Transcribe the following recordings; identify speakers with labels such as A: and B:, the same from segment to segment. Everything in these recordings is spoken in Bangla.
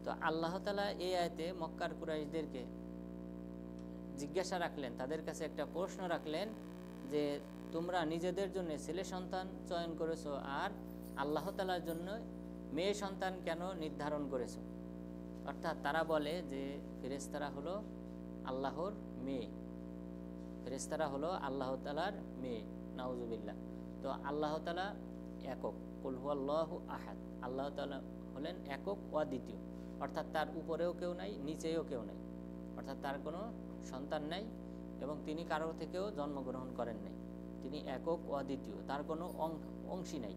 A: তো আল্লাহ তাআলা এই আয়াতে মক্কার কুরাইশদেরকে জিজ্ঞাসা রাখলেন, তাদের কাছে একটা প্রশ্ন রাখলেন যে তোমরা নিজেদের জন্য ছেলে সন্তান চয়ন করেছো আর আল্লাহ তাআলার জন্য মেয়ে সন্তান কেন নির্ধারণ করেছো? অর্থাৎ তারা বলে যে ফেরেশতারা হলো আল্লাহর মেয়ে, ফেরেশতারা হলো আল্লাহ তাআলার মেয়ে, নাউজুবিল্লাহ। তো আল্লাহ তাআলা একক, কুল হুয়াল্লাহু আহাদ, আল্লাহ তাআলা হলেন একক অদ্বিতীয়, অর্থাৎ তার উপরেও কেউ নাই, নিচেও কেউ নাই, অর্থাৎ তার কোনো সন্তান নাই এবং তিনি কারো থেকেও জন্মগ্রহণ করেন নাই, তিনি একক অদ্বিতীয়, তার কোনো অংশী নাই।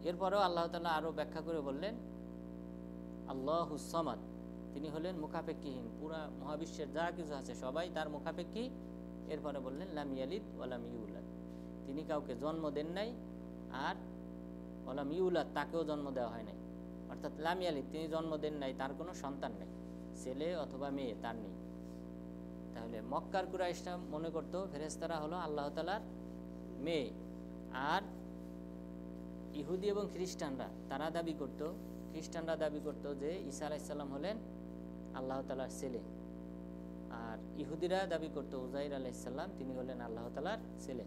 A: এরপরেও আল্লাহ তাআলা আরও ব্যাখ্যা করে বললেন আল্লাহুস সামাদ, তিনি হলেন মুখাপেক্ষীহীন, পুরা মহাবিশ্বের যা কিছু আছে সবাই তার মুখাপেক্ষী। এরপরে বললেন লাম ইয়ালিদ ওয়ালাম ইউলাদ, তিনি কাউকে জন্ম দেন নাই আর ওয়ালাম ইউলাদ, তাকেও জন্ম দেওয়া হয় নাই, অর্থাৎ লাম ইয়ালিদ, তিনি জন্ম দেন নাই, তার কোনো সন্তান নেই, ছেলে অথবা মেয়ে তার নেই। তাহলে মক্কার কুরাইশরা মনে করতো ফেরেশতারা হলো আল্লাহ তাআলার মেয়ে, আর ইহুদি এবং খ্রিস্টানরা তারা দাবি করত, খ্রিস্টানরা দাবি করত যে ঈসা আলাইহিস সালাম হলেন আল্লাহ তাআলার ছেলে, আর ইহুদিরা দাবি করত উজাইর আলাইহিস সালাম তিনি হলেন আল্লাহ তাআলার ছেলে।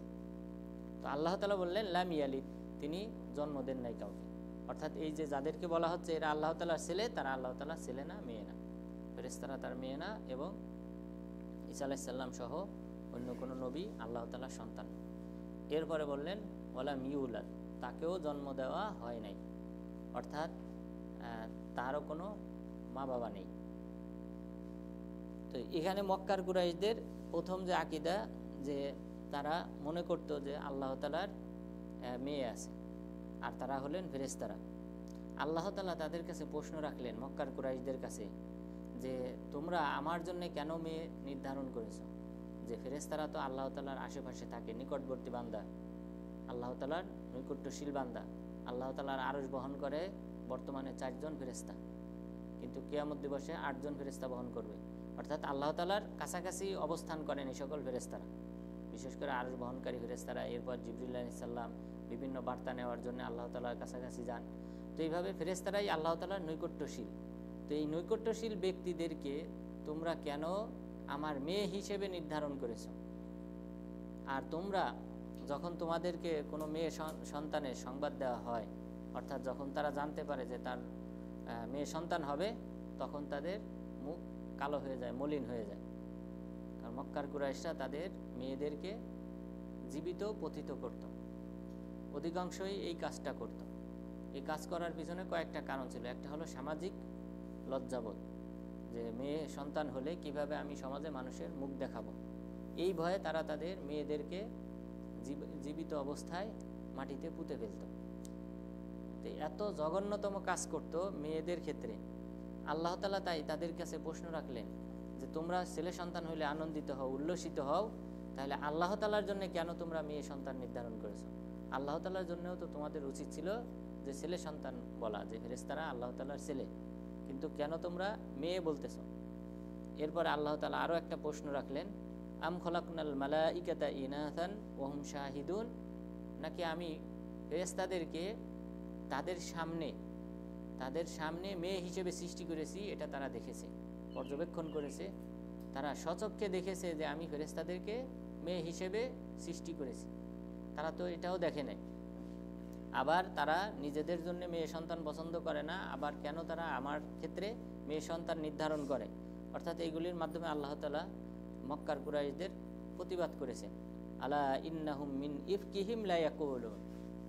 A: তো আল্লাহ তাআলা বললেন লাম ইয়ালিদ, তিনি জন্ম দেন নাই কাউকে, অর্থাৎ এই যে যাদেরকে বলা হচ্ছে এরা আল্লাহ তাআলার ছেলে, তারা আল্লাহ তাআলার ছেলে না, মেয়ে না, ফেরেশতারা তার মেয়ে না, এবং ঈসা আলাইহিস সালাম সহ অন্য কোনো নবী আল্লাহ তাআলার সন্তান। এরপরে বললেন ওয়ালাম ইউলাদ, তাকেও জন্ম দেওয়া হয় নাই, অর্থাৎ তারও কোনো মা বাবা নেই। তো এখানে মক্কার কুরাইশদের প্রথম যে আকীদা, যে তারা মনে করত যে আল্লাহ তাআলার মেয়ে আছে আর তারা হলেন ফেরেশতারা। আল্লাহ তাআলা তাদের কাছে প্রশ্ন রাখলেন মক্কার কুরাইশদের কাছে যে তোমরা আমার জন্য কেন মেয়ে নির্ধারণ করেছো? যে ফেরেশতারা তো আল্লাহ তাআলার আশেপাশে থাকে, নিকটবর্তী বান্দা, আল্লাহ তাআলার নৈকট্যশীল বান্দা, আল্লাহ তাআলার আরশ বহন করে বর্তমানে 4 জন ফেরেশতা, কিন্তু কিয়ামত দিবসে 8 জন ফেরেশতা বহন করবে, অর্থাৎ আল্লাহ তাআলার কাছাকাছি অবস্থান করেন এই সকল ফেরেশতারা, বিশেষ করে আরশ বহনকারী ফেরেশতারা। এরপর জিবরিল আলাইহিস সালাম বিভিন্ন বার্তা নেওয়ার জন্য আল্লাহ তাআলার কাছাকাছি যান। তো এইভাবে ফেরেশতারাই আল্লাহ তাআলার নৈকট্যশীল। তো এই নৈকট্যশীল ব্যক্তিদেরকে তোমরা কেন আমার মেয়ে হিসেবে নির্ধারণ করেছো? আর তোমরা যখন তোমাদেরকে কোনো মেয়ে সন্তানের সংবাদ দেওয়া হয়, অর্থাৎ যখন তারা জানতে পারে যে তার মেয়ে সন্তান হবে, তখন তাদের মুখ কালো হয়ে যায়, মলিন হয়ে যায়। কারণ মক্কার কুরাইশরা তাদের মেয়েদেরকে জীবিত পতিত করত, অধিকাংশই এই কাজটা করত। এই কাজ করার পিছনে কয়েকটা কারণ ছিল। একটা হলো সামাজিক লজ্জাবোধ, যে মেয়ে সন্তান হলে কিভাবে আমি সমাজে মানুষের মুখ দেখাবো, এই ভয়ে তারা তাদের মেয়েদেরকে জীবিত অবস্থায় মাটিতে পুঁতে ফেলত। তো এত জঘন্যতম কাজ করত মেয়েদের ক্ষেত্রে। আল্লাহ তাআলা তাই তাদের কাছে প্রশ্ন রাখলেন যে তোমরা ছেলে সন্তান হইলে আনন্দিত হও, উল্লসিত হও, তাহলে আল্লাহ তাআলার জন্য কেন তোমরা মেয়ে সন্তান নির্ধারণ করেছো? আল্লাহ তাআলার জন্যও তো তোমাদের উচিত ছিল যে ছেলে সন্তান বলা, যে ফেরেশতারা আল্লাহ তাআলার ছেলে, কিন্তু কেন তোমরা মেয়ে বলতেছো? এরপরে আল্লাহ তাআলা আরও একটা প্রশ্ন রাখলেন, আম খলাকনাল মালাইকাতা ইনাথান ওয়া হুম শাহিদুন, নাকি আমি ফেরেশতাদেরকে তাদের সামনে মেয়ে হিসেবে সৃষ্টি করেছি, এটা তারা দেখেছে, পর্যবেক্ষণ করেছে, তারা স্বচক্ষে দেখেছে যে আমি ফেরেশতাদেরকে মেয়ে হিসেবে সৃষ্টি করেছি, তারা তো এটাও দেখে নাই। আবার তারা নিজেদের জন্য মেয়ে সন্তান পছন্দ করে না, আবার কেন তারা আমার ক্ষেত্রে মেয়ে সন্তান নির্ধারণ করে? অর্থাৎ এইগুলির মাধ্যমে আল্লাহ তাআলা মক্কার কুরাইশদের প্রতিবাদ করেছেন। আলা ইন্নাহুম মিন ইফকিহিম লা ইয়াকুলুন,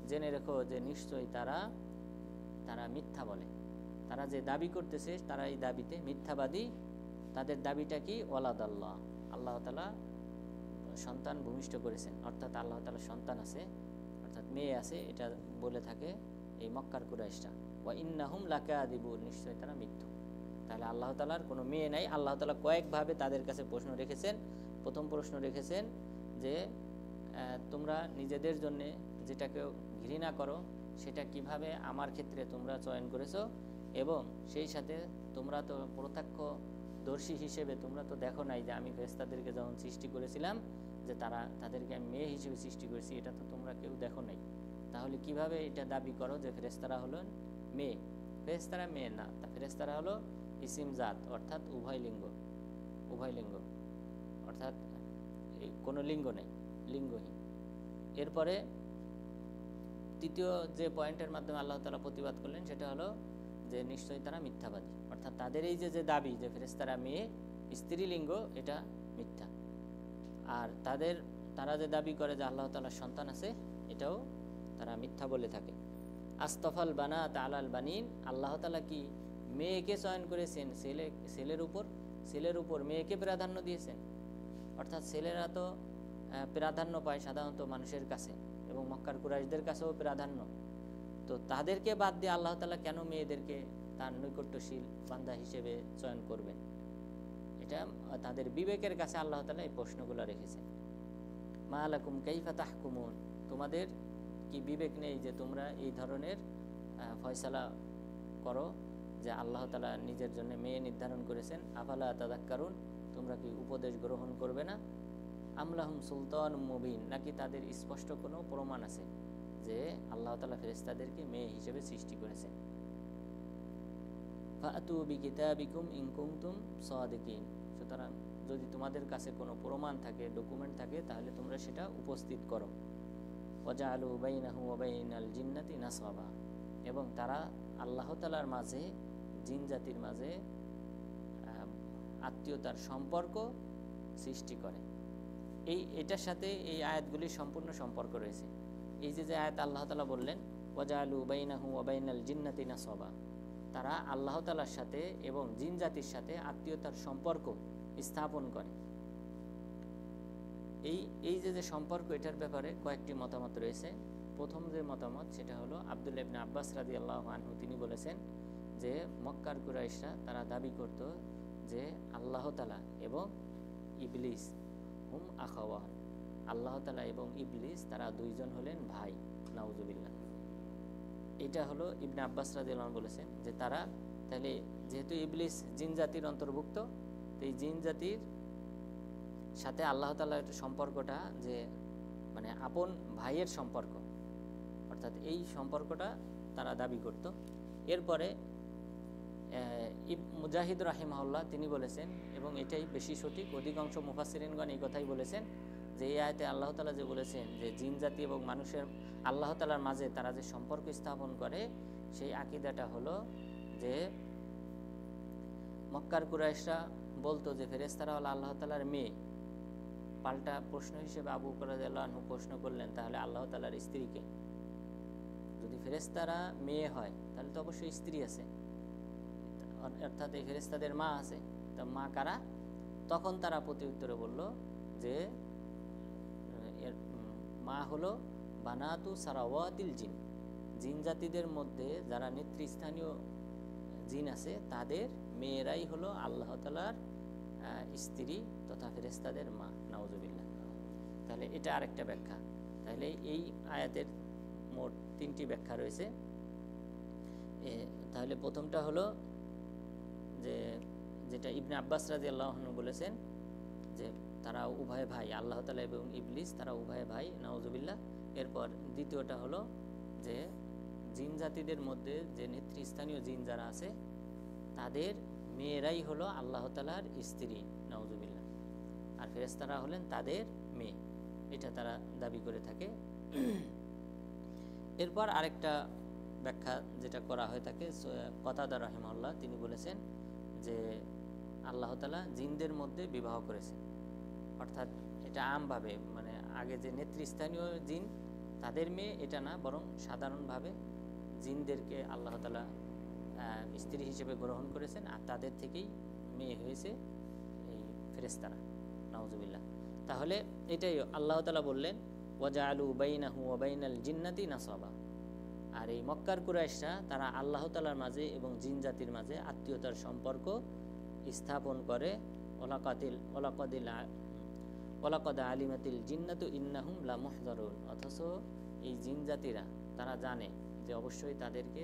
A: জেনে রেখো যে নিশ্চয়ই তারা মিথ্যা বলে, তারা যে দাবি করতেছে তারা এই দাবিতে মিথ্যাবাদী। তাদের দাবিটা কি? ওয়ালাদ আল্লাহ, আল্লাহ তাআলা সন্তান ভূমিষ্ঠ করেছেন, অর্থাৎ আল্লাহ তাআলা সন্তান আছে, অর্থাৎ মেয়ে আছে, এটা বলে থাকে এই মক্কার কুরাইশরা। ওয়া ইন্নাহুম লাকাযিবুন, নিশ্চয়ই তারা মিথ্যু। তাহলে আল্লাহ তাআলার কোনো মেয়ে নাই। আল্লাহ তাআলা কয়েকভাবে তাদের কাছে প্রশ্ন রেখেছেন। প্রথম প্রশ্ন রেখেছেন যে তোমরা নিজেদের জন্যে যেটাকে ঘৃণা করো সেটা কিভাবে আমার ক্ষেত্রে তোমরা চয়ন করেছো, এবং সেই সাথে তোমরা তো প্রত্যক্ষদর্শী হিসেবে তোমরা তো দেখো নাই যে আমি ফেরেশতাদেরকে যখন সৃষ্টি করেছিলাম যে তাদেরকে আমি মেয়ে হিসেবে সৃষ্টি করেছি, এটা তো তোমরা কেউ দেখো নাই। তাহলে কিভাবে এটা দাবি করো যে ফেরেশতারা হলেন মেয়ে? ফেরেশতারা মেয়ে না, তা ফেরেশতারা হলো ইসিম জাত, অর্থাৎ উভয় লিঙ্গ, অর্থাৎ কোনো লিঙ্গ নেই, লিঙ্গহীন। এরপরে তৃতীয় যে পয়েন্টের মাধ্যমে আল্লাহ তাআলা প্রতিবাদ করলেন সেটা হলো যে নিশ্চয়ই তারা মিথ্যাবাদী, অর্থাৎ তাদের এই যে দাবি যে ফেরেশতারা মেয়ে স্ত্রীলিঙ্গ, এটা মিথ্যা। আর তারা যে দাবি করে যে আল্লাহ তাআলার সন্তান আছে, এটাও তারা মিথ্যা বলে থাকে। আস্তফাল বানাত আলাল বানিন, আল্লাহ তাআলা কি মেয়েকে চয়ন করেছেন ছেলের উপর মেয়েকে প্রাধান্য দিয়েছেন? অর্থাৎ ছেলেরা তো প্রাধান্য পায় সাধারণত মানুষের কাছে, এবং মক্কার কুরাইশদের কাছেও প্রাধান্য। তো তাদেরকে বাদ দিয়ে আল্লাহ তাআলা কেন মেয়েদেরকে তার নৈকট্যশীল বান্দা হিসেবে চয়ন করবেন? এটা তাদের বিবেকের কাছে আল্লাহ তাআলা এই প্রশ্নগুলো রেখেছেন। মা লাকুম কাইফা তাহকুমুন, তোমাদের কি বিবেক নেই যে তোমরা এই ধরনের ফয়সালা করো যে আল্লাহ তাআলা নিজের জন্য মেয়ে নির্ধারণ করেছেন? আফালা তাযাক্কারুন, তোমরা কি উপদেশ গ্রহণ করবে না? আমলাহুম সুলতান মুবিন, নাকি তাদের স্পষ্ট কোনো প্রমাণ আছে যে আল্লাহ তাআলা ফেরেশতাদেরকে মেয়ে হিসেবে সৃষ্টি করেছেন? ফাতু বিকিতাবিকুম ইন কুনতুম সাদিকিন, সুতরাং যদি তোমাদের কাছে কোনো প্রমাণ থাকে, ডকুমেন্ট থাকে, তাহলে তোমরা সেটা উপস্থিত করো। ওয়াজআলু বাইনাহু ওয়া বাইনাল জিন্নাতি নাসাবা, এবং তারা আল্লাহ তাআলার মাঝে জিন জাতির মাঝে আত্মীয়তার সম্পর্ক সৃষ্টি করে। এটার সাথে এই আয়াতগুলির সম্পূর্ণ সম্পর্ক রয়েছে। এই যে আয়াত আল্লাহ তাআলা বললেন ওয়াজআলু বাইনাহু ওয়া বাইনাল জিন্নাতি নাসাবা, তারা আল্লাহ তাআলার সাথে এবং জিন জাতির সাথে আত্মীয়তার সম্পর্ক স্থাপন করে। এই যে সম্পর্ক, এটার ব্যাপারে কয়েকটি মতামত রয়েছে। প্রথম যে মতামত সেটা হলো আব্দুল্লাহ ইবনে আব্বাস রাদিয়াল্লাহু আনহু, তিনি বলেছেন যে মক্কার কুরাইশরা তারা দাবি করত যে আল্লাহ তাআলা এবং ইবলিস হুম আখাওয়ান, আল্লাহ তাআলা এবং ইবলিস তারা দুইজন হলেন ভাই, নাউজুবিল্লাহ। এটা হলো ইবনে আব্বাস রাদিয়াল্লাহু আনহু বলেছেন যে তারা তাহলে যেহেতু ইবলিস জিন জাতির অন্তর্ভুক্ত, তো এই জিন জাতির সাথে আল্লাহ তাআলার সম্পর্কটা যে মানে আপন ভাইয়ের সম্পর্ক, অর্থাৎ এই সম্পর্কটা তারা দাবি করত। এরপরে মুজাহিদ রাহিমাহুল্লাহ তিনি বলেছেন, এবং এটাই বেশি সঠিক, অধিকাংশ মুফাসসিরিনগণ এই কথাই বলেছেন যে এই আয়াতে আল্লাহ তাআলা যে বলেছেন যে জিন জাতি এবং মানুষের আল্লাহ তাআলার মাঝে তারা যে সম্পর্ক স্থাপন করে, সেই আকীদাটা হলো যে মক্কার কুরাইশরা বলতো যে ফেরেশতারা হলো আল্লাহ তাআলার মেয়ে। পাল্টা প্রশ্ন হিসেবে আবু বকর রাদিয়াল্লাহু আনহু প্রশ্ন করলেন, তাহলে আল্লাহ তাআলার স্ত্রীকে? যদি ফেরেশতারা মেয়ে হয় তাহলে তো অবশ্যই স্ত্রী আছে, অর্থাৎ এই ফেরেশতাদের মা আছে, তা মা কারা? তখন তারা প্রতি উত্তরে বলল যে এর মা হলো বানাতু সারাওয়াতিল জিন, জিন জাতিদের মধ্যে যারা নেতৃস্থানীয় জিন আছে তাদের মেয়েরাই হলো আল্লাহ তাআলার স্ত্রী তথা ফেরেশতাদের মা, নাউজুবিল্লাহ। তাহলে এটা আরেকটা ব্যাখ্যা। তাহলে এই আয়াতের মোট তিনটি ব্যাখ্যা রয়েছে। তাহলে প্রথমটা হলো যে যেটা ইবনে আব্বাস রাদিয়াল্লাহু আনহু বলেছেন যে তারা উভয় ভাই, আল্লাহ তাআলা এবং ইবলিস তারা উভয় ভাই, নাউজুবিল্লাহ। এরপর দ্বিতীয়টা হলো যে জিন জাতিদের মধ্যে যে নেতৃস্থানীয় জিন যারা আছে তাদের মেয়েরাই হলো আল্লাহ তাআলার স্ত্রী, নাউজুবিল্লাহ, আর ফেরেশতারা হলেন তাদের মেয়ে, এটা তারা দাবি করে থাকে। এরপর আরেকটা ব্যাখ্যা যেটা করা হয়ে থাকে, কতাদা রাহিমাহুল্লাহ তিনি বলেছেন যে আল্লাহ তাআলা জিনদের মধ্যে বিবাহ করেছেন, অর্থাৎ এটা আমভাবে মানে আগে যে নেতৃস্থানীয় জিন তাদের মেয়ে এটা না, বরং সাধারণভাবে জিনদেরকে আল্লাহ তাআলা স্ত্রী হিসেবে গ্রহণ করেছেন, আর তাদের থেকেই মেয়ে হয়েছে এই ফেরেশতারা, নাউজুবিল্লাহ। তাহলে এটাই আল্লাহ তাআলা বললেন ওয়াজআলু বাইনাহু ওয়া বাইনাল জিন্নাতি নাসাবা, আর এই মক্কার কুরাইশরা তারা আল্লাহ তাআলার মাঝে এবং জিন জাতির মাঝে আত্মীয়তার সম্পর্ক স্থাপন করে। ওয়ালাকাদ আলিমাতিল জিন্নাতু ইন্নাহুম লামুহযারুন, অথচ এই জিন জাতিরা তারা জানে যে অবশ্যই তাদেরকে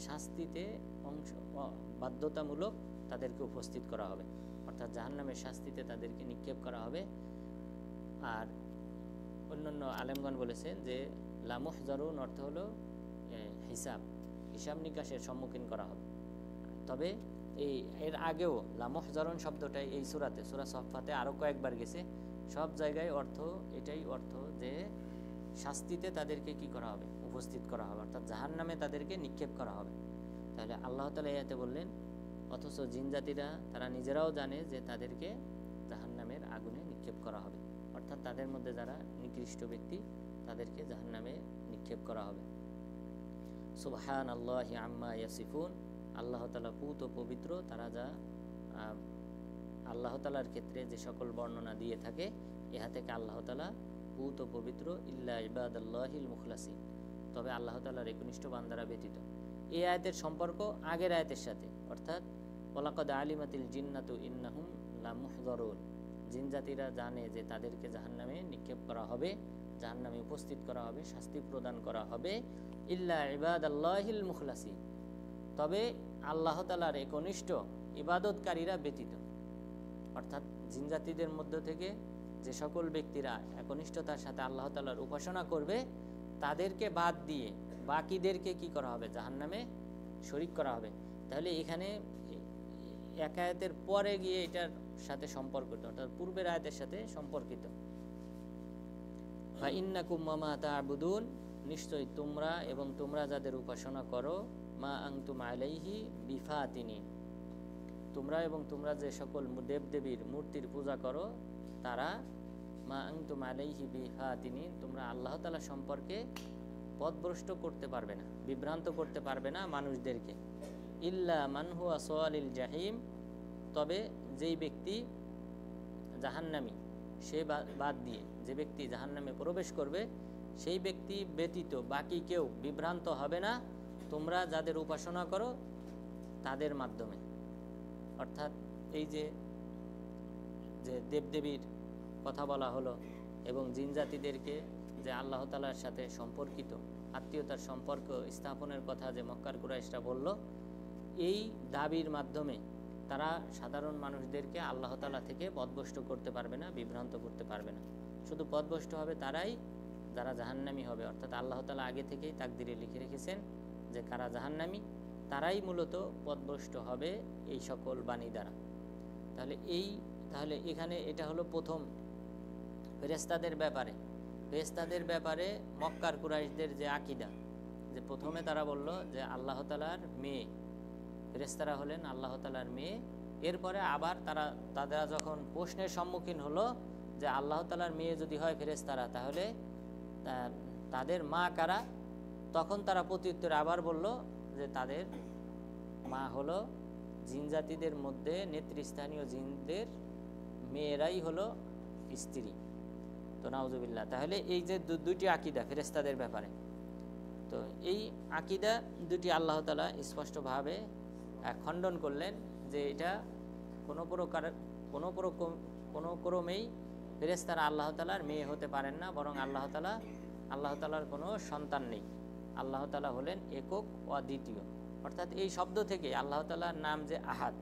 A: শাস্তিতে বাধ্যতামূলক তাদেরকে উপস্থিত করা হবে, অর্থাৎ জাহান্নামের শাস্তিতে তাদেরকে নিক্ষেপ করা হবে। আর অন্যান্য আলেমগণ বলেছেন যে লামুহযারুন অর্থ হলো হিসাব, হিসাব নিকাশের সম্মুখীন করা হবে। তবে এর আগেও লামহজারুন শব্দটাই এই সূরাতে, সূরা সফফাতে আরও কয়েকবার গেছে। সব জায়গায় এটাই অর্থ যে শাস্তিতে তাদেরকে কি করা হবে, উপস্থিত করা হবে, অর্থাৎ জাহান্নামে তাদেরকে নিক্ষেপ করা হবে। তাহলে আল্লাহ তাআলা এতে বললেন, অথচ জিন জাতিরা তারা নিজেরাও জানে যে তাদেরকে জাহান্নামের আগুনে নিক্ষেপ করা হবে, অর্থাৎ তাদের মধ্যে যারা নিকৃষ্ট ব্যক্তি তাদেরকে জাহান্নামে নিক্ষেপ করা হবে। সুবহানাল্লাহি আম্মা ইয়াসিফুন, আল্লাহ তাআলা পুত ও পবিত্র তারা যা আল্লাহ তাআলার ক্ষেত্রে যে সকল বর্ণনা দিয়ে থাকে, ইহা থেকে আল্লাহ তাআলা পুত ও পবিত্র, ইল্লা ইবাদাল্লাহিল মুখলাসিন, তবে আল্লাহ তাআলার একনিষ্ঠ বান্দারা ব্যতীত। এই আয়াতের সম্পর্ক আগের আয়াতের সাথে, অর্থাৎ ওয়ালাকাদ আলিমাতিল জিন্নাতু ইন্নাহুম লামুহযারুন, জিন জাতিরা জানে যে তাদেরকে জাহান্নামে নিক্ষেপ করা হবে, জাহান্নামে উপস্থিত করা হবে, শাস্তি প্রদান করা হবে, ইল্লা ইবাদাল্লাহিল মুখলাসিন, তবে আল্লাহ তাআলার একনিষ্ঠ ইবাদতকারীরা ব্যতীত। অর্থাৎ জিন জাতিদের মধ্য থেকে যে সকল ব্যক্তিরা একনিষ্ঠতার সাথে আল্লাহ তাআলার উপাসনা করবে, তাদেরকে বাদ দিয়ে বাকিদেরকে কি করা হবে, জাহান্নামে শরীক করা হবে। তাহলে এখানে এক আয়াতের পরে গিয়ে এটার সাথে সম্পর্কিত, অর্থাৎ পূর্বের আয়াতের সাথে সম্পর্কিত। ফা ইন্নাকুম মা তা'বুদুন, নিশ্চয়ই তোমরা এবং তোমরা যাদের উপাসনা করো, মা আনতুম আলাইহি বিফাতিনিন, তোমরা এবং তোমরা যে সকল দেবদেবীর মূর্তির পূজা করো, তারা মা আনতুম আলাইহি বিফাতিনিন, তোমরা আল্লাহ তাআলা সম্পর্কে পথভ্রষ্ট করতে পারবে না, বিভ্রান্ত করতে পারবে না মানুষদেরকে। ইল্লা মান হুয়া সালিল জাহিম, তবে যেই ব্যক্তি জাহান্নামী, সে বাদ দিয়ে যে ব্যক্তি জাহান্নামে প্রবেশ করবে, সেই ব্যক্তি ব্যতীত বাকি কেউ বিভ্রান্ত হবে না তোমরা যাদের উপাসনা করো তাদের মাধ্যমে। অর্থাৎ এই যে দেবদেবীর কথা বলা হলো এবং জিন জাতিদেরকে যে আল্লাহ তাআলার সাথে সম্পর্কিত আত্মীয়তার সম্পর্ক স্থাপনের কথা যে মক্কার কুরাইশরা বলল, এই দাবির মাধ্যমে তারা সাধারণ মানুষদেরকে আল্লাহ তাআলা থেকে পথভ্রষ্ট করতে পারবে না, বিভ্রান্ত করতে পারবে না। শুধু পথভ্রষ্ট হবে তারাই যারা জাহান্নামী হবে, অর্থাৎ আল্লাহ তাআলা আগে থেকেই তাকদিরে লিখে রেখেছেন যে কারা জাহান্নামী, তারাই মূলত পথভ্রষ্ট হবে এই সকল বাণী দ্বারা। তাহলে এখানে এটা হলো প্রথম ফেরেশতাদের ব্যাপারে। ফেরেশতাদের ব্যাপারে মক্কার কুরাইশদের যে আকীদা, যে প্রথমে তারা বলল যে আল্লাহ তাআলার মেয়ে, ফেরেশতারা হলেন আল্লাহ তাআলার মেয়ে। এরপরে আবার তারা যখন প্রশ্নের সম্মুখীন হলো যে আল্লাহ তাআলার মেয়ে যদি হয় ফেরেশতারা, তাহলে তাদের মা কারা, তখন তারা প্রত্যুত্তরে আবার বলল যে তাদের মা হলো জিন জাতিদের মধ্যে নেতৃস্থানীয় জিনদের মেয়েরাই হলো স্ত্রী। তো নাউজুবিল্লাহ। তাহলে এই যে দুইটি আকীদা ফেরেশতাদের ব্যাপারে, তো এই আকীদা দুটি আল্লাহ তাআলা স্পষ্টভাবে খণ্ডন করলেন যে এটা কোনো ক্রমেই ফেরেশতারা আল্লাহ তাআলার মেয়ে হতে পারেন না, বরং আল্লাহ তাআলার কোনো সন্তান নেই। আল্লাহ তাআলা হলেন একক অদ্বিতীয়। অর্থাৎ এই শব্দ থেকে আল্লাহ তাআলার নাম যে আহাদ,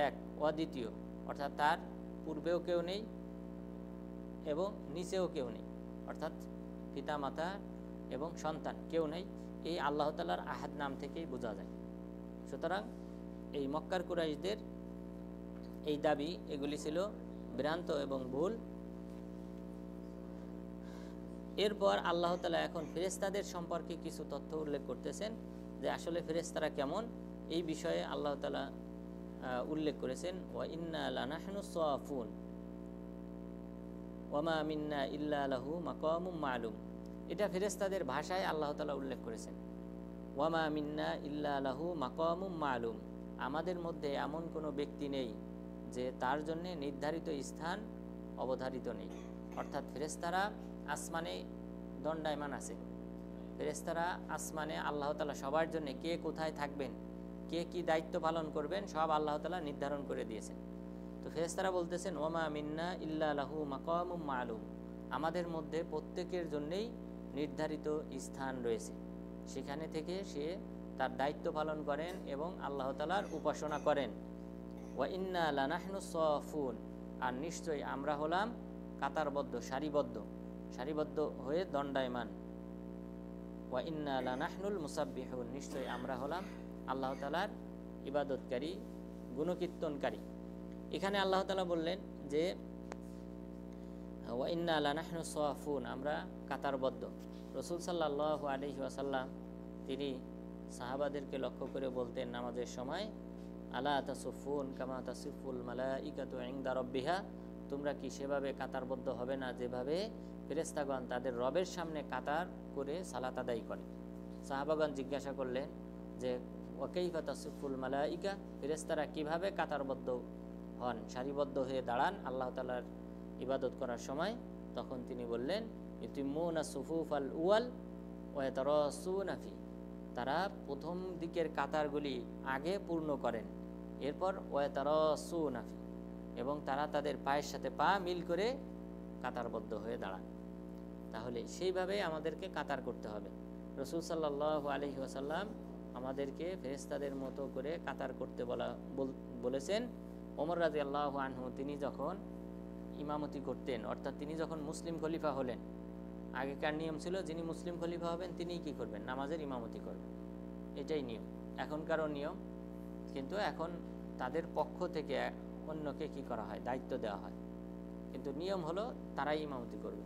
A: এক, অদ্বিতীয়, অর্থাৎ তার পূর্বেও কেউ নেই এবং নিচেও কেউ নেই, অর্থাৎ পিতা মাতা এবং সন্তান কেউ নেই, এই আল্লাহ তাআলার আহাদ নাম থেকেই বোঝা যায়। সুতরাং এই মক্কার কুরাইশদের এই দাবি এগুলি ছিল ভ্রান্ত এবং ভুল। এরপর আল্লাহ তাআলা এখন ফেরেশতাদের সম্পর্কে কিছু তথ্য উল্লেখ করতেছেন যে আসলে ফেরেশতারা কেমন, এই বিষয়ে আল্লাহ তাআলা উল্লেখ করেছেন, ওয়া ইন্না লানাহনু সাফুন ওয়া মা মিন্না ইল্লা লাহু মাকামুম মালুম। এটা ফেরেশতাদের ভাষায় আল্লাহ তাআলা উল্লেখ করেছেন, ওয়া মা মিন্না ইল্লা লাহু মাকামুম মালুম, আমাদের মধ্যে এমন কোনো ব্যক্তি নেই যে তার জন্য নির্ধারিত স্থান অবধারিত নেই। অর্থাৎ ফেরেশতারা আসমানে দণ্ডায়মান আছে, ফেরেশতারা আসমানে আল্লাহ তাআলা সবার জন্য কে কোথায় থাকবেন, কে কি দায়িত্ব পালন করবেন, সব আল্লাহ তাআলা নির্ধারণ করে দিয়েছেন। তো ফেরেশতারা বলতেছেন, ওয়া মা মিন্না ইল্লা লাহু মাকামুম মালুম, আমাদের মধ্যে প্রত্যেকের জন্যই নির্ধারিত স্থান রয়েছে, সেখানে থেকে সে তার দায়িত্ব পালন করেন এবং আল্লাহ তাআলার উপাসনা করেন। ওয়া ইন্না লানাহনু সাফুন, আর নিশ্চয়ই আমরা হলাম কাতারবদ্ধ, সারিবদ্ধ হয়ে দণ্ডায়মান। ওয়া ইন্না লানাহনুল মুসাব্বিহুন, নিশ্চয়ই আমরা হলাম আল্লাহ তাআলার ইবাদতকারী, গুণকীর্তনকারী। এখানে আল্লাহ তাআলা বললেন যে ওয়া ইন্না লানাহনু সাফুন, আমরা কাতারবদ্ধ। রাসূল সাল্লাল্লাহু আলাইহি ওয়াসাল্লাম তিনি সাহাবাদেরকে লক্ষ্য করে বলতেন নামাজের সময়, আলা তাসুফুন কামা তাসিফুল মালাইকাতু ইনদা রাব্বিহা, তোমরা কি সেভাবে কাতারবদ্ধ হবে না যেভাবে ফেরেশতাগণ তাদের রবের সামনে কাতার করে সালাত আদায় করে। সাহাবাগণ জিজ্ঞাসা করলেন যে ওয়া কাইফা তাসিফুল মালাইকা, ফেরেশতারা কিভাবে কাতারবদ্ধ হন, সারিবদ্ধ হয়ে দাঁড়ান আল্লাহ তাআলার ইবাদত করার সময়? তখন তিনি বললেন ইউতিমুনা সুফুফাল উয়াল ওয়া ইয়াতারাসুনা ফি, তারা প্রথম দিকের কাতারগুলি আগে পূর্ণ করেন, এরপর ওয়া ইয়াতারাসুনা ফি, এবং তারা তাদের পায়ের সাথে পা মিল করে কাতারবদ্ধ হয়ে দাঁড়ান। তাহলে সেইভাবে আমাদেরকে কাতার করতে হবে। রাসূল সাল্লাল্লাহু আলাইহি ওয়াসাল্লাম আমাদেরকে ফেরেশতাদের মতো করে কাতার করতে বলেছেন। ওমর রাদিয়াল্লাহু আনহু তিনি যখন ইমামতি করতেন, অর্থাৎ তিনি যখন মুসলিম খলিফা হলেন, আগেকার নিয়ম ছিল যিনি মুসলিম খলিফা হবেন তিনিই কী করবেন, নামাজের ইমামতি করবেন, এটাই নিয়ম, এখনকারও নিয়ম। কিন্তু এখন তাদের পক্ষ থেকে অন্যকে কি করা হয়, দায়িত্ব দেওয়া হয়, কিন্তু নিয়ম হলো তারাই ইমামতি করবে।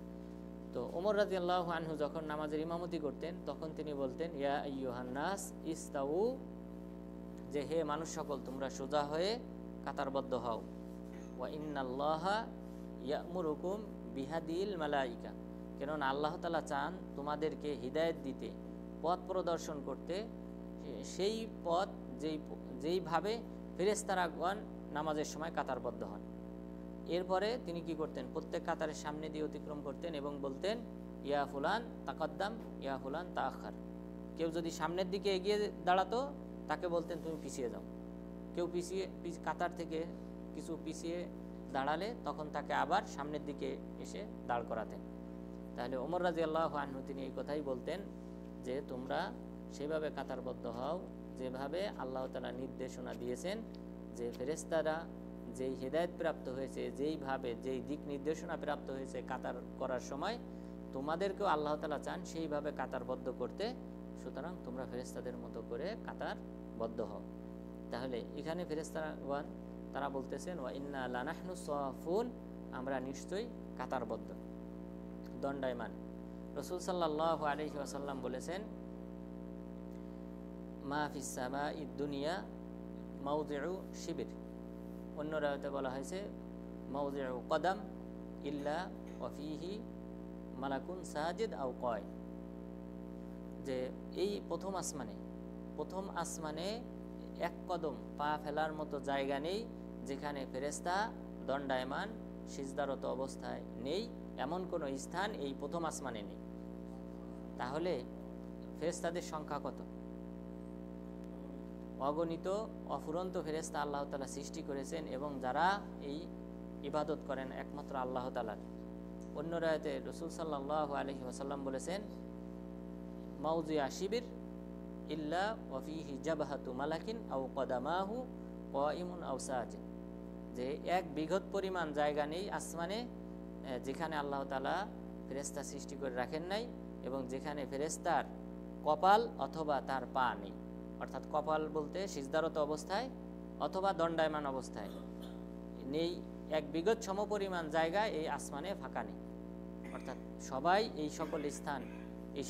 A: তো ওমর রাদিয়াল্লাহু আনহু যখন নামাজের ইমামতি করতেন তখন তিনি বলতেন ইয়া আইয়ুহান নাস ইস্তাউ, যে হে মানুষ সকল তোমরা সোজা হয়ে কাতারবদ্ধ হও। ওয়া ইন্নাল্লাহা ইয়ামুরুকুম বিহাদিল মালাইকা, কেননা আল্লাহ তাআলা চান তোমাদেরকে হিদায়াত দিতে, পথ প্রদর্শন করতে, সেই পথ যেইভাবে ফেরেশতাগণ নামাজের সময় কাতারবদ্ধ হন। এরপরে তিনি কি করতেন, প্রত্যেক কাতারের সামনে দিয়ে অতিক্রম করতেন এবং বলতেন ইয়া ফুলান তাকাদ্দাম ইয়া ফুলান তাআখার। কেউ যদি সামনের দিকে এগিয়ে দাঁড়াতো তাকে বলতেন তুমি পিছিয়ে যাও, কেউ কাতার থেকে কিছু পিছিয়ে দাঁড়ালে তখন তাকে আবার সামনের দিকে এসে দাঁড় করাতেন। তাহলে ওমর রাদিয়াল্লাহু আনহু তিনি এই কথাই বলতেন যে তোমরা সেভাবে কাতারবদ্ধ হও যেভাবে আল্লাহ তাআলা নির্দেশনা দিয়েছেন, যে ফেরেশতারা যেই হিদায়াত প্রাপ্ত হয়েছে, যেইভাবে যেই দিক নির্দেশনা প্রাপ্ত হয়েছে কাতার করার সময়, তোমাদেরকেও আল্লাহ তাআলা চান সেইভাবে কাতারবদ্ধ করতে, সুতরাং তোমরা ফেরেশতাদের মতো করে কাতারবদ্ধ হও। তাহলে এখানে ফেরেশতাগণ তারা বলতেছেন ওয়া ইন্না লানাহনু সাফুন, আমরা নিশ্চয়ই কাতারবদ্ধ, দণ্ডায়মান। রাসূল সাল্লাল্লাহু আলাইহি ওয়াসাল্লাম বলেছেন মা ফিস সামাঈদ দুনিয়া মাওদিউ শিবির, অন্য রাওয়াতে বলা হয়েছে মাওদিউ কদম ইল্লা ওয়া ফিহি মালাকুন সাজিদ আও কয়, যে এই প্রথম আসমানে এক কদম পা ফেলার মতো জায়গা নেই যেখানে ফেরেশতা দণ্ডায়মান সিজদারত অবস্থায় নেই, এমন কোনো স্থান এই প্রথম আসমানে নেই। তাহলে ফেরেশতাদের সংখ্যা কত? অগণিত, অফুরন্ত ফেরেশতা আল্লাহ তাআলা সৃষ্টি করেছেন, এবং যারা এই ইবাদত করেন একমাত্র আল্লাহ তাআলার। অন্য রায়াতে রাসূল সাল্লাল্লাহু আলাইহি ওয়াসাল্লাম বলেছেন মাওজিয়া শিবির ইল্লা ওয়া ফিহি জাবহাতু মালাকিন আও কদামাহু কাইমুন আও সাজিদ, যে এক বিঘত পরিমাণ জায়গা নেই আসমানে যেখানে আল্লাহ তাআলা ফেরেশতা সৃষ্টি করে রাখেন নাই, এবং যেখানে ফেরেশতার কপাল অথবা তার পা নেই। অর্থাৎ কপাল বলতে সিজদারত অবস্থায় অথবা দণ্ডায়মান অবস্থায় নেই, এক বিঘত সমপরিমাণ জায়গা এই আসমানে ফাঁকা নেই। অর্থাৎ সবাই এই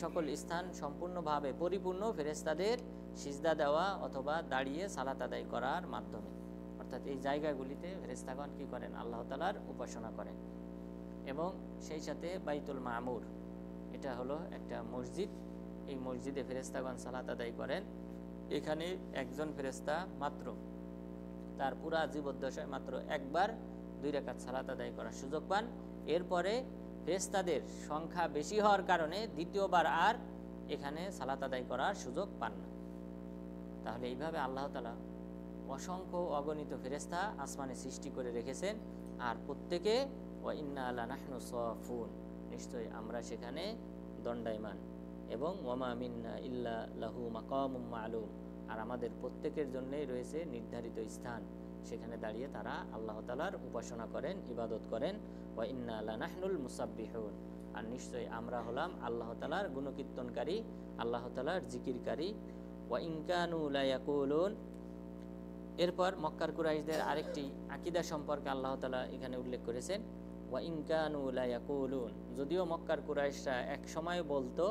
A: সকল স্থান সম্পূর্ণভাবে পরিপূর্ণ ফেরেশতাদের সিজদা দেওয়া অথবা দাঁড়িয়ে সালাত আদায় করার মাধ্যমে। অর্থাৎ এই জায়গাগুলিতে ফেরেশতাগণ কি করেন, আল্লাহ তাআলার উপাসনা করেন। এবং সেই সাথে বাইতুল মামুর, এটা হলো একটা মসজিদ, এই মসজিদে ফেরেশতাগণ সালাত আদায় করেন। এখানে একজন ফেরেশতা মাত্র তার পুরা জীবদ্দশায় মাত্র একবার 2 রাকাত সালাত আদায় করার সুযোগ পান। এরপরে ফেরেশতাদের সংখ্যা বেশি হওয়ার কারণে দ্বিতীয়বার আর এখানে সালাত আদায় করার সুযোগ পান না। তাহলে এইভাবে আল্লাহ তাআলা অসংখ্য অগণিত ফেরেশতা আসমানে সৃষ্টি করে রেখেছেন, আর প্রত্যেকে ওয়া ইন্না লানাহনু সাফুন, নিশ্চয়ই আমরা সেখানে দণ্ডায়মান, এবং ওয়ামা মিন্না ইল্লা লাহু মাকামুম মালুম, আর আমাদের প্রত্যেকের জন্যই রয়েছে নির্ধারিত স্থান, সেখানে দাঁড়িয়ে তারা আল্লাহ তাআলার উপাসনা করেন, ইবাদত করেন। ওয়া ইন্না লানাহনুল মুসাব্বিহুন, আর নিশ্চয়ই আমরা হলাম আল্লাহ তাআলার গুণকীর্তনকারী, আল্লাহ তাআলার জিকিরকারী। ওয়া ইন কানু লা ইয়াকুলুন, এরপর মক্কার কুরাইশদের আরেকটি আকীদা সম্পর্কে আল্লাহ তাআলা এখানে উল্লেখ করেছেন। ওয়া ইন কানু লা ইয়াকুলুন, যদিও মক্কার কুরাইশরা এক সময় বলতো,